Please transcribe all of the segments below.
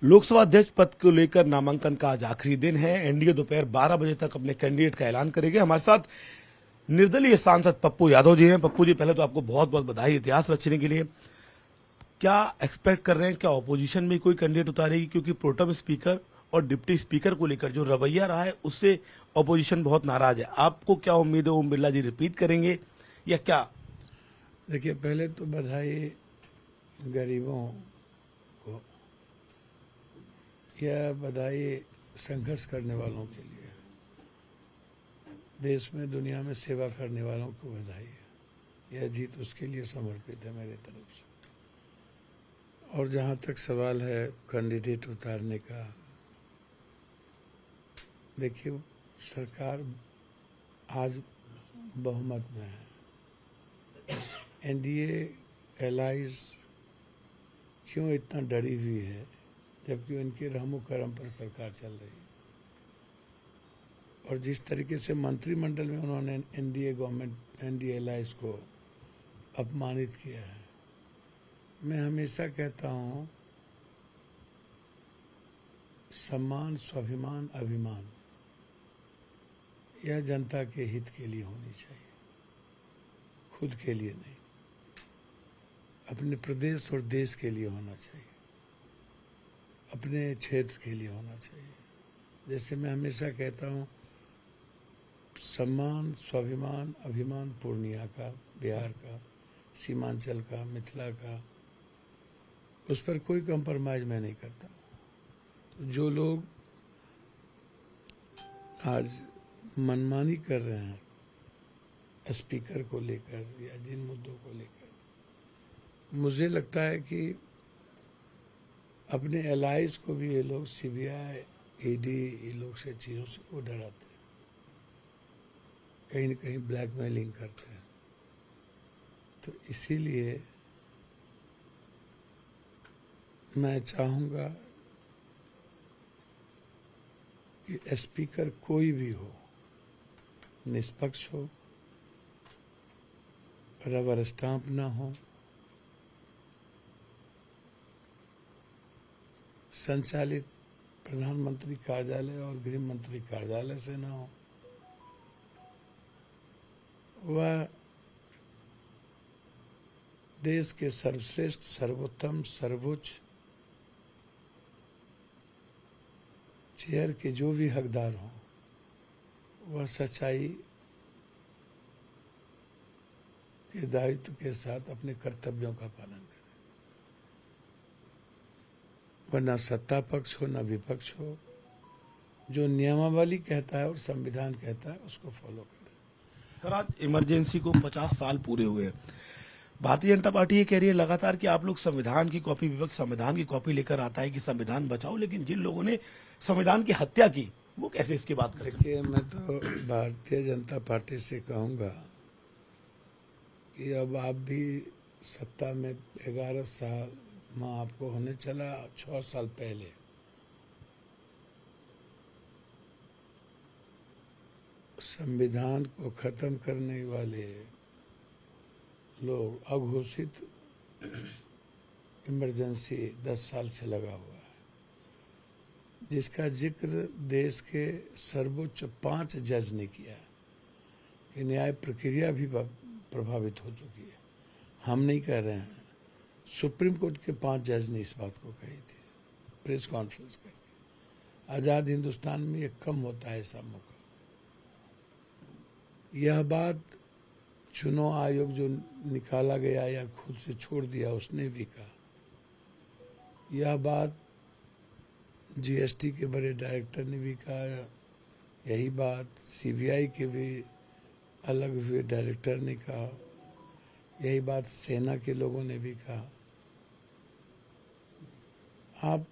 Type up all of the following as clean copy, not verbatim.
लोकसभा अध्यक्ष पद को लेकर नामांकन का आज आखिरी दिन है। एनडीए दोपहर 12 बजे तक अपने कैंडिडेट का ऐलान करेंगे। हमारे साथ निर्दलीय सांसद पप्पू यादव जी हैं। पप्पू जी, पहले तो आपको बहुत बहुत बधाई इतिहास रचने के लिए। क्या एक्सपेक्ट कर रहे हैं, क्या ऑपोजिशन में कोई कैंडिडेट उतारेगी? क्योंकि प्रोटेम स्पीकर और डिप्टी स्पीकर को लेकर जो रवैया रहा है उससे ऑपोजिशन बहुत नाराज है। आपको क्या उम्मीद है, ओम बिरला जी रिपीट करेंगे या क्या? देखिए, पहले तो बधाई गरीबों को, यह बधाई संघर्ष करने वालों के लिए, देश में दुनिया में सेवा करने वालों को बधाई है। यह जीत उसके लिए समर्पित है मेरे तरफ से। और जहाँ तक सवाल है कैंडिडेट उतारने का, देखिए सरकार आज बहुमत में है। एनडीए एलाइज क्यों इतना डरी हुई है, जबकि उनके रहमो करम पर सरकार चल रही है। और जिस तरीके से मंत्रिमंडल में उन्होंने एनडीए गवर्नमेंट एनडीए एलाइज को अपमानित किया है, मैं हमेशा कहता हूँ सम्मान, स्वाभिमान, अभिमान यह जनता के हित के लिए होनी चाहिए, खुद के लिए नहीं। अपने प्रदेश और देश के लिए होना चाहिए, अपने क्षेत्र के लिए होना चाहिए। जैसे मैं हमेशा कहता हूँ, सम्मान, स्वाभिमान, अभिमान पूर्णिया का, बिहार का, सीमांचल का, मिथिला का, उस पर कोई कंप्रोमाइज मैं नहीं करता। तो जो लोग आज मनमानी कर रहे हैं स्पीकर को लेकर या जिन मुद्दों को लेकर, मुझे लगता है कि अपने एलाइज को भी ये लोग सीबीआई, ईडी, ये लोग से चीज़ों से वो डराते हैं, कहीं न कहीं ब्लैकमेलिंग करते हैं। तो इसीलिए मैं चाहूँगा कि स्पीकर कोई भी हो, निष्पक्ष हो, रबर स्टाम्प ना हो, संचालित प्रधानमंत्री कार्यालय और गृह मंत्री कार्यालय से ना हो। वह देश के सर्वश्रेष्ठ, सर्वोत्तम, सर्वोच्च चेयर के जो भी हकदार हों, वह सच्चाई के दायित्व के साथ अपने कर्तव्यों का पालन करें। वह न सत्ता पक्ष हो न विपक्ष हो, जो नियमावली कहता है और संविधान कहता है उसको फॉलो करें। सर, आज इमरजेंसी को 50 साल पूरे हुए। भारतीय जनता पार्टी ये कह रही है लगातार कि आप लोग संविधान की कॉपी, विपक्ष संविधान की कॉपी लेकर आता है कि संविधान बचाओ, लेकिन जिन लोगों ने संविधान की हत्या की वो कैसे इसकी बात करें? देखिए, मैं तो भारतीय जनता पार्टी से कहूँगा कि अब आप भी सत्ता में 11 साल में आपको होने चला, 6 साल पहले संविधान को खत्म करने वाले लोग अघोषित इमरजेंसी 10 साल से लगा हुआ है, जिसका जिक्र देश के सर्वोच्च 5 जज ने किया कि न्याय प्रक्रिया भी प्रभावित हो चुकी है। हम नहीं कह रहे हैं, सुप्रीम कोर्ट के 5 जज ने इस बात को कही थी प्रेस कॉन्फ्रेंस करके। आज़ाद हिंदुस्तान में ये कम होता है ऐसा मौका। यह बात चुनाव आयोग जो निकाला गया या खुद से छोड़ दिया उसने भी कहा। यह बात जीएसटी के बड़े डायरेक्टर ने भी कहा। यही बात सीबीआई के भी अलग हुए डायरेक्टर ने कहा। यही बात सेना के लोगों ने भी कहा। आप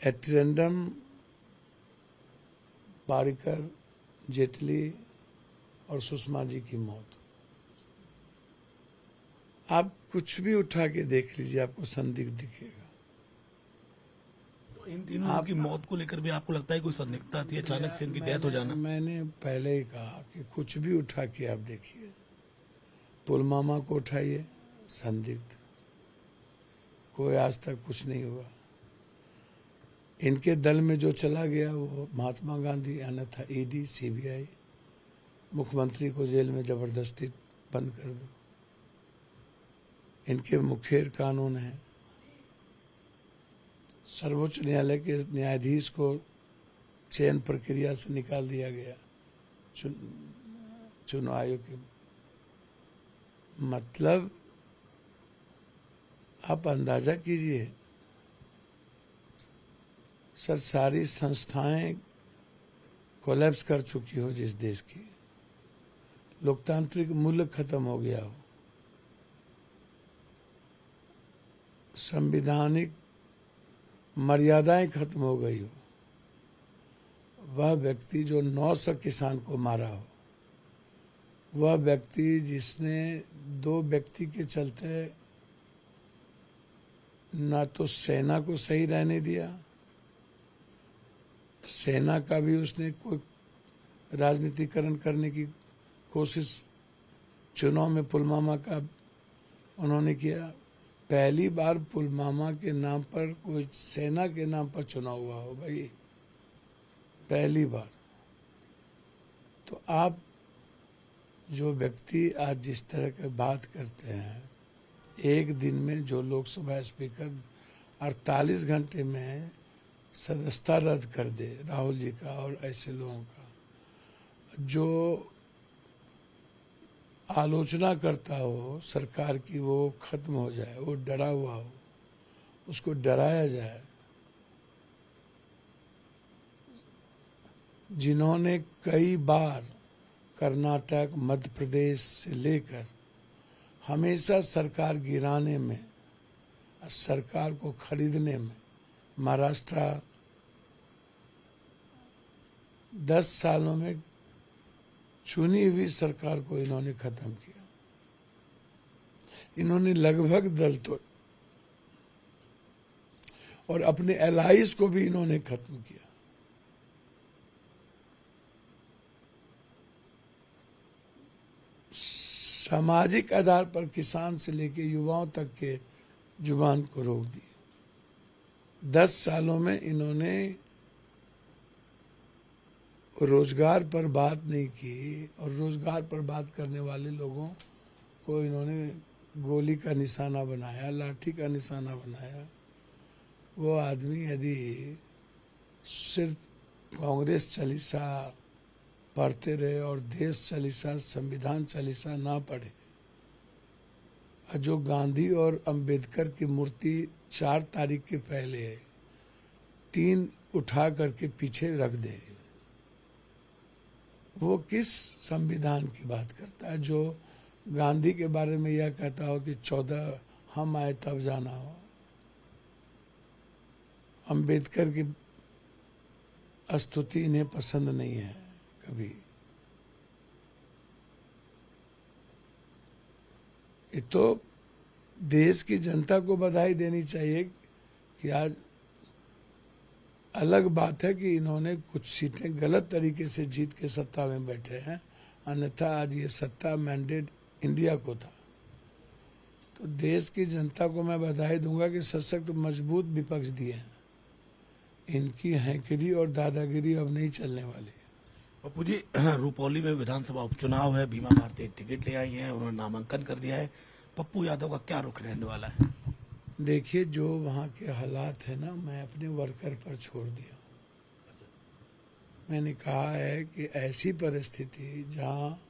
एट रैंडम पारिकर, जेटली और सुषमा जी की मौत, आप कुछ भी उठा के देख लीजिए, आपको संदिग्ध दिखेगा। तो इन तीनों की मौत को लेकर भी आपको लगता है कोई संदिग्धता थी, अचानक से इनकी डेथ हो जाना? मैंने पहले ही कहा कि कुछ भी उठा के आप देखिए। पुलवामा को उठाइए, संदिग्ध। कोई आज तक कुछ नहीं हुआ। इनके दल में जो चला गया वो महात्मा गांधी, अन्यथा ईडी, सीबीआई, मुख्यमंत्री को जेल में जबरदस्ती बंद कर दो। इनके मुखेर कानून है। सर्वोच्च न्यायालय के न्यायाधीश को चयन प्रक्रिया से निकाल दिया गया चुनाव आयोग के। मतलब आप अंदाजा कीजिए सर, सारी संस्थाएं कोलैप्स कर चुकी हो, जिस देश की लोकतांत्रिक मूल्य खत्म हो गया हो, संवैधानिक मर्यादाएं खत्म हो गई हो, वह व्यक्ति जो 900 किसान को मारा हो, वह व्यक्ति जिसने 2 व्यक्ति के चलते ना तो सेना को सही रहने दिया, सेना का भी उसने कोई राजनीतिकरण करने की कोशिश चुनाव में पुलवामा का उन्होंने किया। पहली बार पुलवामा के नाम पर कोई सेना के नाम पर चुनाव हुआ हो भाई, पहली बार। तो आप जो व्यक्ति आज जिस तरह की बात करते हैं, एक दिन में जो लोकसभा स्पीकर 48 घंटे में सदस्यता रद्द कर दे राहुल जी का और ऐसे लोगों का, जो आलोचना करता हो सरकार की वो खत्म हो जाए, वो डरा हुआ हो, उसको डराया जाए। जिन्होंने कई बार कर्नाटक, मध्य प्रदेश से लेकर हमेशा सरकार गिराने में, सरकार को खरीदने में, महाराष्ट्र 10 सालों में चुनी हुई सरकार को इन्होंने खत्म किया। इन्होंने लगभग दल तोड़ और अपने एलाइज को भी इन्होंने खत्म किया। सामाजिक आधार पर किसान से लेकर युवाओं तक के जुबान को रोक दिया। 10 सालों में इन्होंने रोजगार पर बात नहीं की, और रोजगार पर बात करने वाले लोगों को इन्होंने गोली का निशाना बनाया, लाठी का निशाना बनाया। वो आदमी यदि सिर्फ कांग्रेस चालीसा पढ़ते रहे और देश चालीसा, संविधान चालीसा ना पढ़े, जो गांधी और अंबेडकर की मूर्ति 4 तारीख के पहले 3 उठा करके पीछे रख दे, वो किस संविधान की बात करता है? जो गांधी के बारे में यह कहता हो कि 14 हम आए तब जाना हो। अंबेडकर की स्तुति इन्हें पसंद नहीं है कभी। ये तो देश की जनता को बधाई देनी चाहिए कि आज अलग बात है कि इन्होंने कुछ सीटें गलत तरीके से जीत के सत्ता में बैठे हैं, अन्यथा आज ये सत्ता मैंडेट इंडिया को था। तो देश की जनता को मैं बधाई दूंगा कि सशक्त मजबूत विपक्ष दिए हैं। इनकी हैंकरी और दादागिरी अब नहीं चलने वाली। पप्पू जी, रुपौली में विधानसभा उपचुनाव है, बीमा भारती टिकट ले आई है, उन्होंने नामांकन कर दिया है। पप्पू यादव का क्या रुख रहने वाला है? देखिए, जो वहाँ के हालात है ना, मैं अपने वर्कर पर छोड़ दिया। मैंने कहा है कि ऐसी परिस्थिति जहाँ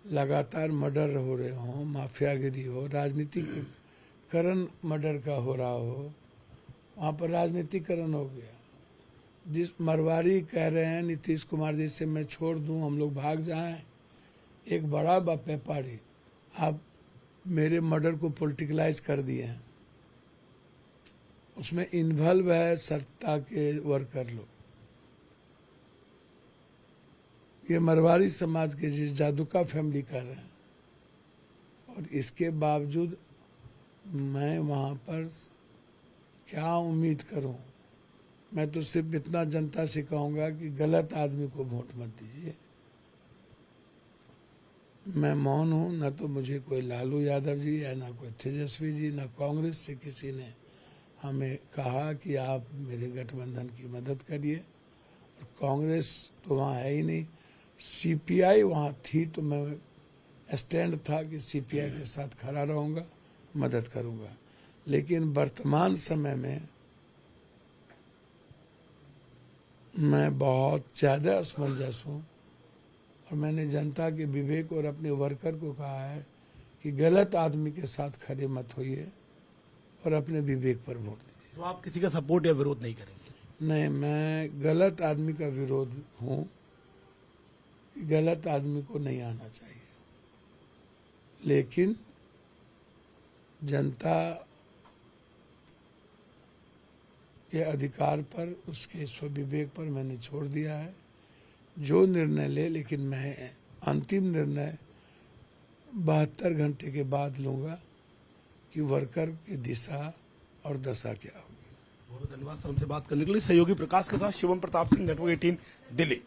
लगातार मर्डर हो रहे हों, माफियागिरी हो, राजनीतिकरण मर्डर का हो रहा हो, वहाँ पर राजनीतिकरण हो गया। जिस मरवारी कह रहे हैं नीतीश कुमार जी से मैं छोड़ दूं, हम लोग भाग जाएं, एक बड़ा व्यापारी आप मेरे मर्डर को पॉलिटिकलाइज कर दिए हैं, उसमें इन्वॉल्व है सत्ता के वर्कर लोग। ये मरवाड़ी समाज के जिस जादूका फैमिली कर रहे हैं, और इसके बावजूद मैं वहां पर क्या उम्मीद करूं? मैं तो सिर्फ इतना जनता से कहूंगा कि गलत आदमी को वोट मत दीजिए। मैं मौन हूं। न तो मुझे कोई लालू यादव जी या ना कोई तेजस्वी जी, ना कांग्रेस से किसी ने हमें कहा कि आप मेरे गठबंधन की मदद करिए। और कांग्रेस तो वहाँ है ही नहीं, सीपीआई वहाँ थी तो मैं स्टैंड था कि सीपीआई के साथ खड़ा रहूंगा, मदद करूंगा। लेकिन वर्तमान समय में मैं बहुत ज़्यादा असमंजस हूँ और मैंने जनता के विवेक और अपने वर्कर को कहा है कि गलत आदमी के साथ खड़े मत होइए और अपने विवेक पर वोट दीजिए। तो आप किसी का सपोर्ट या विरोध नहीं करेंगे? नहीं, मैं गलत आदमी का विरोध हूँ। गलत आदमी को नहीं आना चाहिए, लेकिन जनता के अधिकार पर, उसके स्वविवेक पर मैंने छोड़ दिया है। जो निर्णय ले, लेकिन मैं अंतिम निर्णय 72 घंटे के बाद लूंगा कि वर्कर की दिशा और दशा क्या होगी। बहुत धन्यवाद सर हमसे बात करने के लिए। सहयोगी प्रकाश के साथ शिवम प्रताप सिंह, नेटवर्क 18 दिल्ली।